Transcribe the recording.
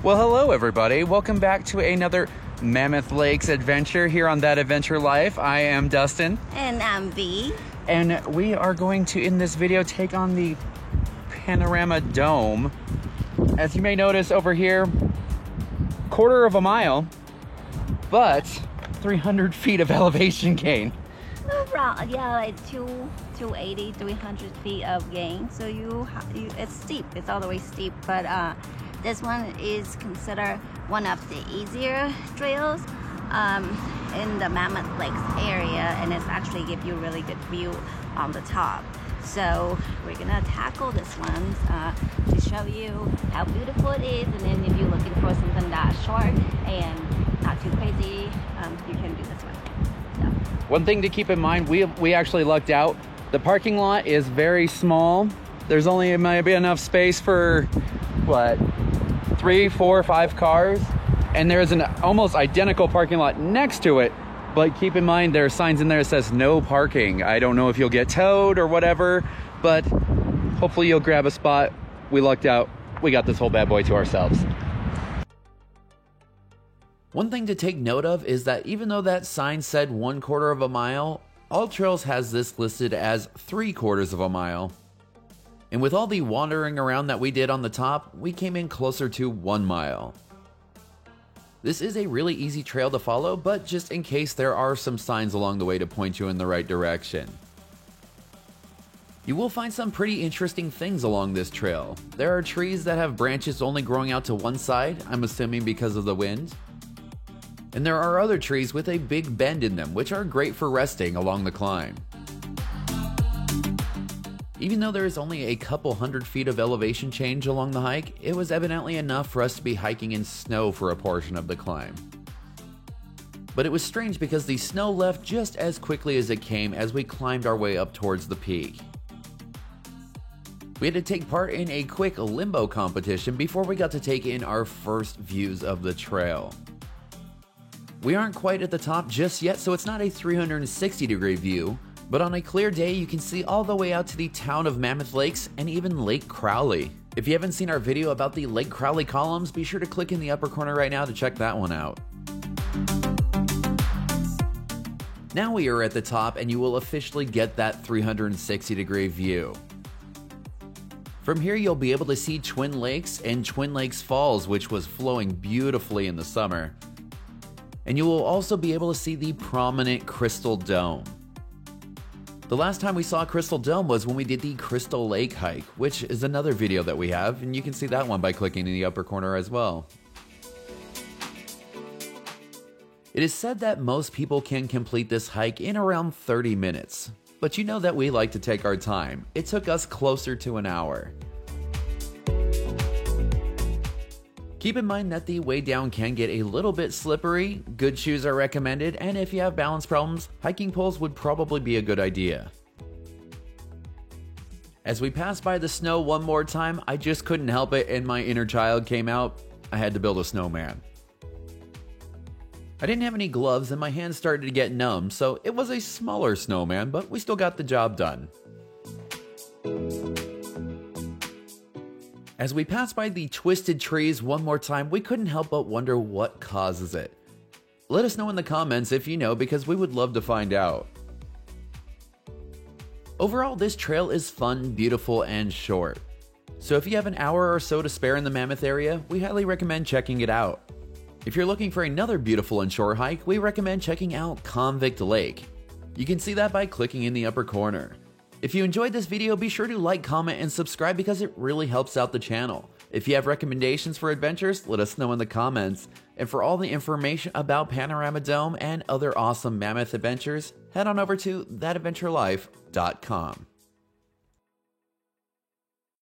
Well, hello everybody. Welcome back to another Mammoth Lakes adventure here on That Adventure Life. I am Dustin. And I'm V. And we are going to, in this video, take on the Panorama Dome. As you may notice over here, quarter of a mile, but 300 feet of elevation gain. Around, yeah, like 280, 300 feet of gain. So it's steep. It's all the way steep, but this one is considered one of the easier trails in the Mammoth Lakes area, and it's actually give you a really good view on the top. So we're gonna tackle this one to show you how beautiful it is, and then if you're looking for something that's short and not too crazy, you can do this one. So. One thing to keep in mind, we actually lucked out. The parking lot is very small. There's only maybe enough space for what, 3, 4, 5 cars, and there's an almost identical parking lot next to it, but keep in mind there are signs in there that says no parking. I don't know if you'll get towed or whatever, but hopefully you'll grab a spot. We lucked out. We got this whole bad boy to ourselves. One thing to take note of is that even though that sign said 1/4 of a mile, AllTrails has this listed as 3/4 of a mile. And with all the wandering around that we did on the top, we came in closer to 1 mile. This is a really easy trail to follow, but just in case, there are some signs along the way to point you in the right direction. You will find some pretty interesting things along this trail. There are trees that have branches only growing out to one side, I'm assuming because of the wind. And there are other trees with a big bend in them, which are great for resting along the climb. Even though there is only a couple hundred feet of elevation change along the hike, it was evidently enough for us to be hiking in snow for a portion of the climb. But it was strange because the snow left just as quickly as it came as we climbed our way up towards the peak. We had to take part in a quick limbo competition before we got to take in our first views of the trail. We aren't quite at the top just yet, so it's not a 360-degree view, but on a clear day, you can see all the way out to the town of Mammoth Lakes and even Lake Crowley. If you haven't seen our video about the Lake Crowley columns, be sure to click in the upper corner right now to check that one out. Now we are at the top, and you will officially get that 360-degree view. From here, you'll be able to see Twin Lakes and Twin Lakes Falls, which was flowing beautifully in the summer. And you will also be able to see the prominent Crystal Dome. The last time we saw Crystal Dome was when we did the Crystal Lake hike, which is another video that we have, and you can see that one by clicking in the upper corner as well. It is said that most people can complete this hike in around 30 minutes, but you know that we like to take our time. It took us closer to an hour. Keep in mind that the way down can get a little bit slippery, good shoes are recommended, and if you have balance problems, hiking poles would probably be a good idea. As we passed by the snow one more time, I just couldn't help it and my inner child came out. I had to build a snowman. I didn't have any gloves and my hands started to get numb, so it was a smaller snowman, but we still got the job done. As we passed by the twisted trees one more time, we couldn't help but wonder what causes it. Let us know in the comments if you know, because we would love to find out. Overall, this trail is fun, beautiful, and short. So if you have an hour or so to spare in the Mammoth area, we highly recommend checking it out. If you're looking for another beautiful and short hike, we recommend checking out Convict Lake. You can see that by clicking in the upper corner. If you enjoyed this video, be sure to like, comment, and subscribe because it really helps out the channel. If you have recommendations for adventures, let us know in the comments. And for all the information about Panorama Dome and other awesome Mammoth adventures, head on over to thatadventurelife.com.